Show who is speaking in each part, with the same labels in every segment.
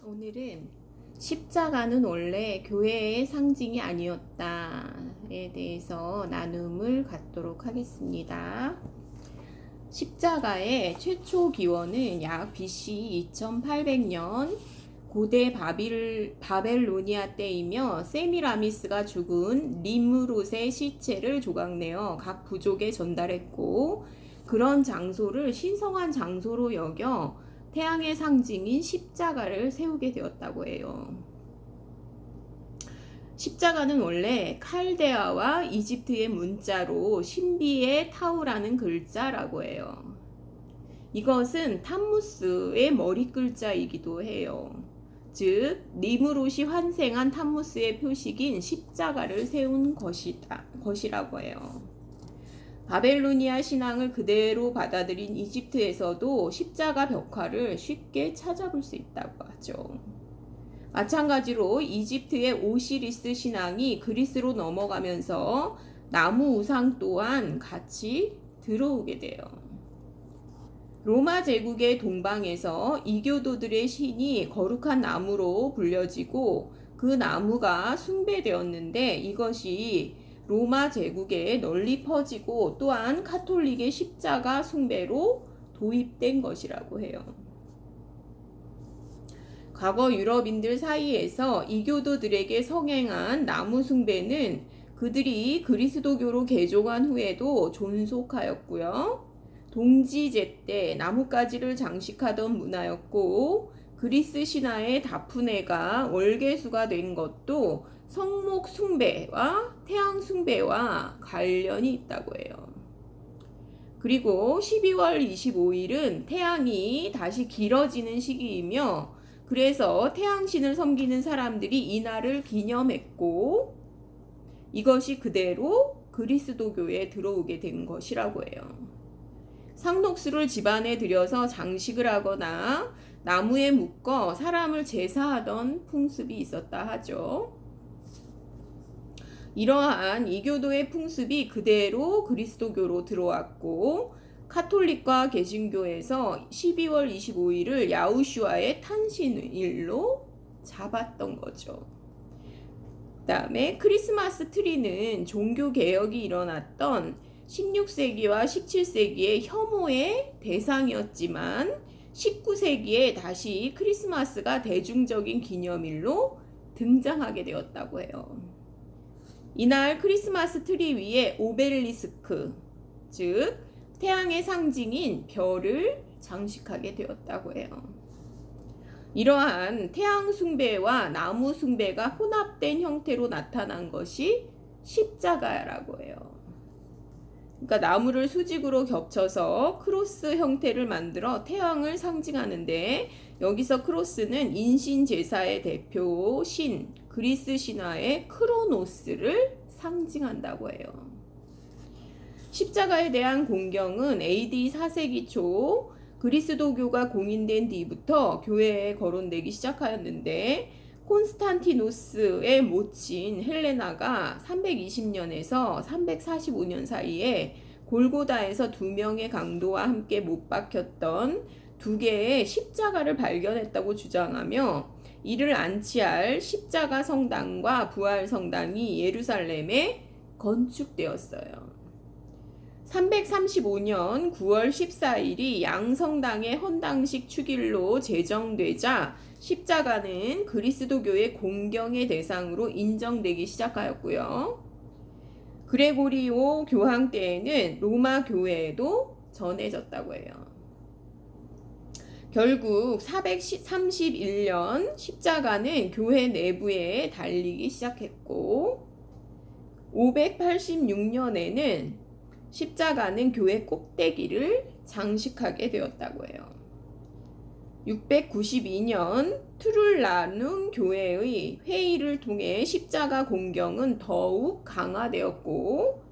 Speaker 1: 오늘은 십자가는 원래 교회의 상징이 아니었다에 대해서 나눔을 갖도록 하겠습니다. 십자가의 최초 기원은 약 BC 2800년 고대 바벨로니아 때이며 세미라미스가 죽은 림므롯의 시체를 조각내어 각 부족에 전달했고, 그런 장소를 신성한 장소로 여겨 태양의 상징인 십자가를 세우게 되었다고 해요. 십자가는 원래 칼데아와 이집트의 문자로 신비의 타우라는 글자라고 해요. 이것은 탐무스의 머리 글자이기도 해요. 즉 니므롯이 환생한 탐무스의 표식인 십자가를 세운 것이라고 해요. 바벨로니아 신앙을 그대로 받아들인 이집트에서도 십자가 벽화를 쉽게 찾아볼 수 있다고 하죠. 마찬가지로 이집트의 오시리스 신앙이 그리스로 넘어가면서 나무 우상 또한 같이 들어오게 돼요. 로마 제국의 동방에서 이교도들의 신이 거룩한 나무로 불려지고 그 나무가 숭배되었는데, 이것이 로마 제국에 널리 퍼지고 또한 카톨릭의 십자가 숭배로 도입된 것이라고 해요. 과거 유럽인들 사이에서 이교도들에게 성행한 나무 숭배는 그들이 그리스도교로 개종한 후에도 존속하였고요. 동지제 때 나뭇가지를 장식하던 문화였고, 그리스 신화의 다프네가 월계수가 된 것도 성목 숭배와 태양 숭배와 관련이 있다고 해요. 그리고 12월 25일은 태양이 다시 길어지는 시기이며, 그래서 태양신을 섬기는 사람들이 이날을 기념했고, 이것이 그대로 그리스도교에 들어오게 된 것이라고 해요. 상록수를 집안에 들여서 장식을 하거나 나무에 묶어 사람을 제사하던 풍습이 있었다 하죠. 이러한 이교도의 풍습이 그대로 그리스도교로 들어왔고, 카톨릭과 개신교에서 12월 25일을 야우슈아의 탄신일로 잡았던 거죠. 그 다음에 크리스마스 트리는 종교 개혁이 일어났던 16세기와 17세기의 혐오의 대상이었지만 19세기에 다시 크리스마스가 대중적인 기념일로 등장하게 되었다고 해요. 이날 크리스마스 트리 위에 오벨리스크, 즉 태양의 상징인 별을 장식하게 되었다고 해요. 이러한 태양 숭배와 나무 숭배가 혼합된 형태로 나타난 것이 십자가라고 해요. 그러니까 나무를 수직으로 겹쳐서 크로스 형태를 만들어 태양을 상징하는데, 여기서 크로스는 인신 제사의 대표 신, 그리스 신화의 크로노스를 상징한다고 해요. 십자가에 대한 공경은 AD 4세기 초 그리스도교가 공인된 뒤부터 교회에 거론되기 시작하였는데, 콘스탄티노스의 모친 헬레나가 320년에서 345년 사이에 골고다에서 2명의 강도와 함께 못 박혔던 2개의 십자가를 발견했다고 주장하며, 이를 안치할 십자가 성당과 부활 성당이 예루살렘에 건축되었어요. 335년 9월 14일이 양성당의 헌당식 축일로 제정되자 십자가는 그리스도교의 공경의 대상으로 인정되기 시작하였고요. 그레고리오 교황 때에는 로마 교회에도 전해졌다고 해요. 결국 431년 십자가는 교회 내부에 달리기 시작했고, 586년에는 십자가는 교회 꼭대기를 장식하게 되었다고 해요. 692년 투룰라눔 교회의 회의를 통해 십자가 공경은 더욱 강화되었고,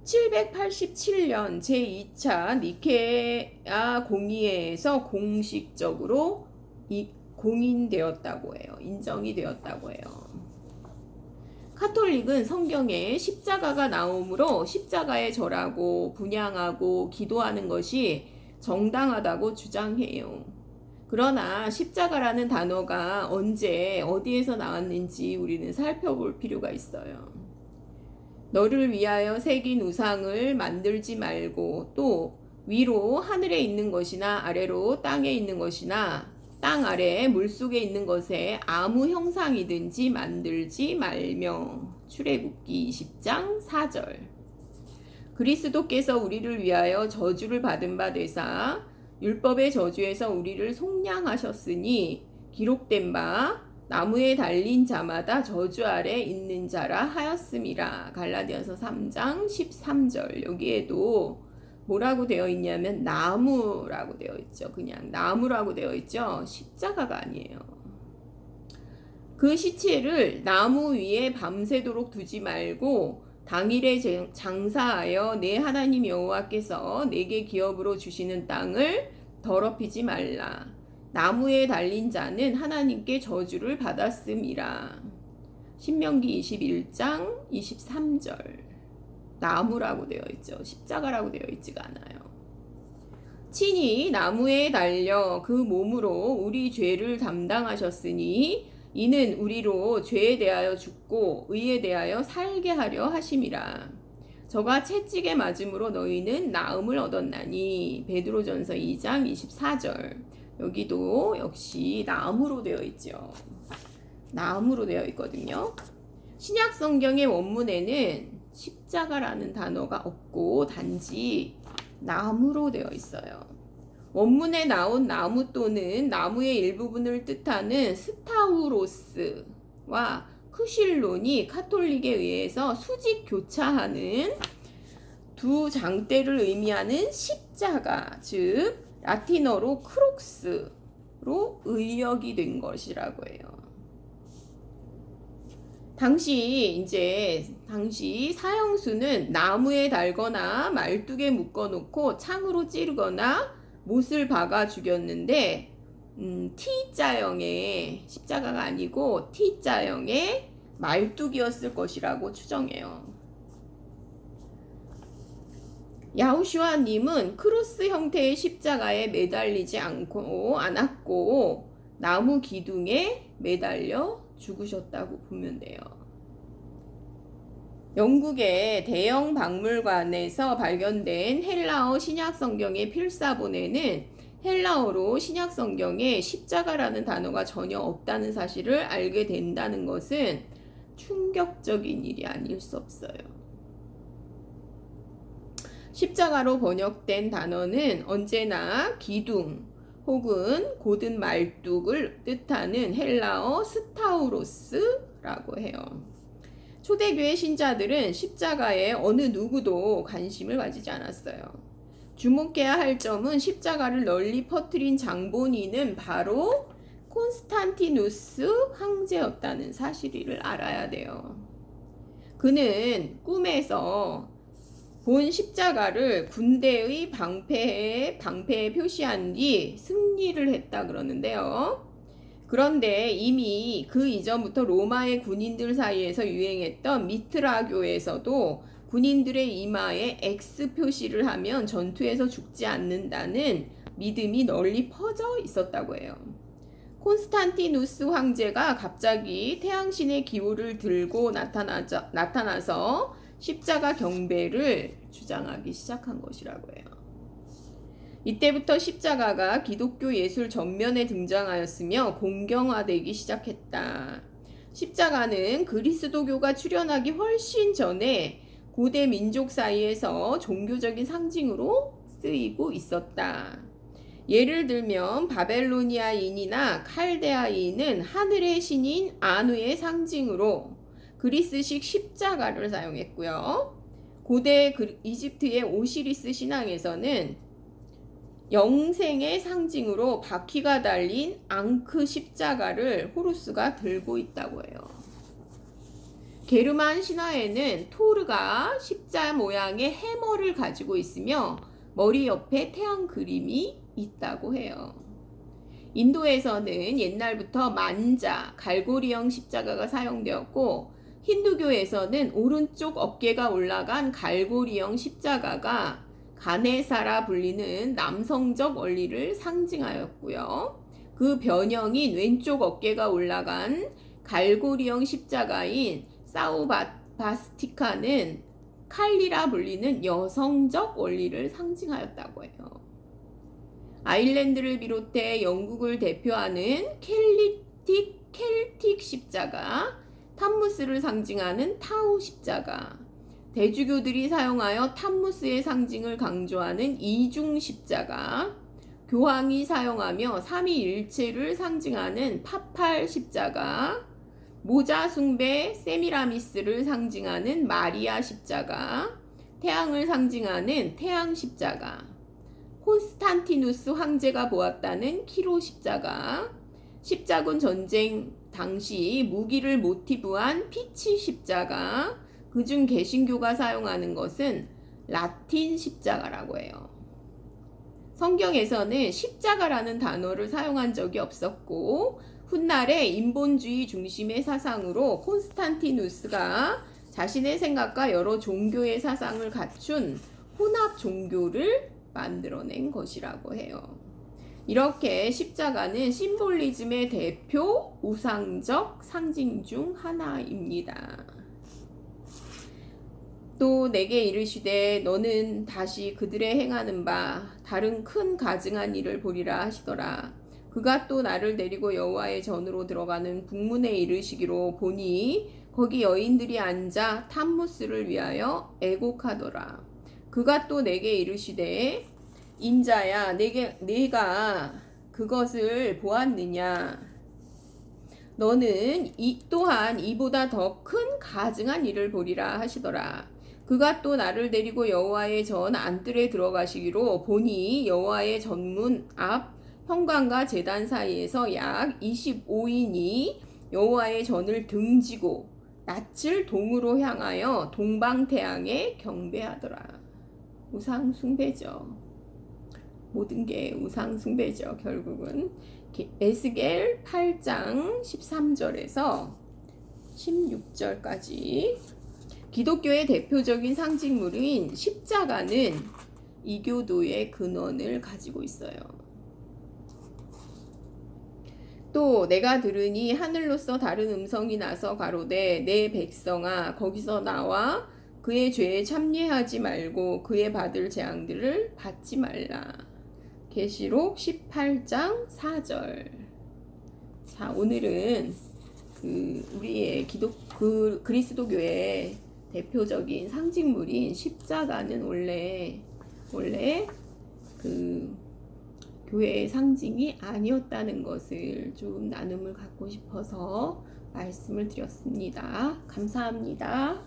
Speaker 1: 787년 제2차 니케아 공의회에서 공식적으로 공인되었다고 해요. 인정이 되었다고 해요. 카톨릭은 성경에 십자가가 나오므로 십자가에 절하고 분향하고 기도하는 것이 정당하다고 주장해요. 그러나 십자가라는 단어가 언제 어디에서 나왔는지 우리는 살펴볼 필요가 있어요. 너를 위하여 새긴 우상을 만들지 말고 또 위로 하늘에 있는 것이나 아래로 땅에 있는 것이나 땅 아래 물속에 있는 것에 아무 형상이든지 만들지 말며. 출애굽기 20장 4절. 그리스도께서 우리를 위하여 저주를 받은 바 되사 율법의 저주에서 우리를 속량하셨으니 기록된 바 나무에 달린 자마다 저주 아래 있는 자라 하였음이라. 갈라디아서 3장 13절. 여기에도 뭐라고 되어 있냐면 나무라고 되어 있죠. 그냥 나무라고 되어 있죠. 십자가가 아니에요. 그 시체를 나무 위에 밤새도록 두지 말고 당일에 장사하여 내 하나님 여호와께서 내게 기업으로 주시는 땅을 더럽히지 말라. 나무에 달린 자는 하나님께 저주를 받았음이라. 신명기 21장 23절. 나무라고 되어 있죠. 십자가라고 되어 있지가 않아요. 친히 나무에 달려 그 몸으로 우리 죄를 담당하셨으니 이는 우리로 죄에 대하여 죽고 의에 대하여 살게 하려 하심이라. 저가 채찍에 맞음으로 너희는 나음을 얻었나니. 베드로전서 2장 24절. 여기도 역시 나무로 되어 있죠. 나무로 되어 있거든요. 신약 성경의 원문에는 십자가라는 단어가 없고 단지 나무로 되어 있어요. 원문에 나온 나무 또는 나무의 일부분을 뜻하는 스타우로스와 크실론이 카톨릭에 의해서 수직 교차하는 두 장대를 의미하는 십자가, 즉 라틴어로 크록스로 의역이 된 것이라고 해요. 당시 사형수는 나무에 달거나 말뚝에 묶어놓고 창으로 찌르거나 못을 박아 죽였는데 T자형의 십자가가 아니고 T자형의 말뚝이었을 것이라고 추정해요. 야후슈아님은 크로스 형태의 십자가에 매달리지 않았고 나무 기둥에 매달려 죽으셨다고 보면 돼요. 영국의 대형 박물관에서 발견된 헬라어 신약성경의 필사본에는 헬라어로 신약성경에 십자가라는 단어가 전혀 없다는 사실을 알게 된다는 것은 충격적인 일이 아닐 수 없어요. 십자가로 번역된 단어는 언제나 기둥 혹은 곧은 말뚝을 뜻하는 헬라어 스타우로스라고 해요. 초대교회 신자들은 십자가에 어느 누구도 관심을 가지지 않았어요. 주목해야 할 점은 십자가를 널리 퍼뜨린 장본인은 바로 콘스탄티누스 황제였다는 사실을 알아야 돼요. 그는 꿈에서 본 십자가를 군대의 방패에 표시한 뒤 승리를 했다 그러는데요. 그런데 이미 그 이전부터 로마의 군인들 사이에서 유행했던 미트라교에서도 군인들의 이마에 X 표시를 하면 전투에서 죽지 않는다는 믿음이 널리 퍼져 있었다고 해요. 콘스탄티누스 황제가 갑자기 태양신의 기호를 들고 나타나서 십자가 경배를 주장하기 시작한 것이라고 해요. 이때부터 십자가가 기독교 예술 전면에 등장하였으며 공경화되기 시작했다. 십자가는 그리스도교가 출현하기 훨씬 전에 고대 민족 사이에서 종교적인 상징으로 쓰이고 있었다. 예를 들면 바벨로니아인이나 칼데아인은 하늘의 신인 아누의 상징으로 그리스식 십자가를 사용했고요. 고대 이집트의 오시리스 신앙에서는 영생의 상징으로 바퀴가 달린 앙크 십자가를 호루스가 들고 있다고 해요. 게르만 신화에는 토르가 십자 모양의 해머를 가지고 있으며 머리 옆에 태양 그림이 있다고 해요. 인도에서는 옛날부터 만자, 갈고리형 십자가가 사용되었고 힌두교에서는 오른쪽 어깨가 올라간 갈고리형 십자가가 가네사라 불리는 남성적 원리를 상징하였고요. 그 변형인 왼쪽 어깨가 올라간 갈고리형 십자가인 사우바스티카는 칼리라 불리는 여성적 원리를 상징하였다고 해요. 아일랜드를 비롯해 영국을 대표하는 켈틱 십자가, 탐무스를 상징하는 타우 십자가, 대주교들이 사용하여 탐무스의 상징을 강조하는 이중 십자가, 교황이 사용하며 삼위일체를 상징하는 파팔 십자가, 모자 숭배 세미라미스를 상징하는 마리아 십자가, 태양을 상징하는 태양 십자가, 콘스탄티누스 황제가 보았다는 키로 십자가, 십자군 전쟁 당시 무기를 모티브한 피치 십자가, 그중 개신교가 사용하는 것은 라틴 십자가라고 해요. 성경에서는 십자가라는 단어를 사용한 적이 없었고, 훗날에 인본주의 중심의 사상으로 콘스탄티누스가 자신의 생각과 여러 종교의 사상을 갖춘 혼합 종교를 만들어낸 것이라고 해요. 이렇게 십자가는 심볼리즘의 대표 우상적 상징 중 하나입니다. 또 내게 이르시되 너는 다시 그들의 행하는 바 다른 큰 가증한 일을 보리라 하시더라. 그가 또 나를 데리고 여호와의 전으로 들어가는 북문에 이르시기로 보니 거기 여인들이 앉아 탐무스를 위하여 애곡하더라. 그가 또 내게 이르시되 인자야 내가 그것을 보았느냐. 너는 또한 이보다 더 큰 가증한 일을 보리라 하시더라. 그가 또 나를 데리고 여호와의 전 안뜰에 들어가시기로 보니 여호와의 전문 앞 현관과 제단 사이에서 약 25인이 여호와의 전을 등지고 낯을 동으로 향하여 동방태양에 경배하더라. 우상 숭배죠. 모든 게 우상 숭배죠. 결국은 에스겔 8장 13절에서 16절까지 기독교의 대표적인 상징물인 십자가는 이교도의 근원을 가지고 있어요. 또 내가 들으니 하늘로서 다른 음성이 나서 가로되 내 백성아 거기서 나와 그의 죄에 참여하지 말고 그의 받을 재앙들을 받지 말라. 계시록 18장 4절. 자, 오늘은 우리의 그리스도교의 대표적인 상징물인 십자가는 원래 교회의 상징이 아니었다는 것을 좀 나눔을 갖고 싶어서 말씀을 드렸습니다. 감사합니다.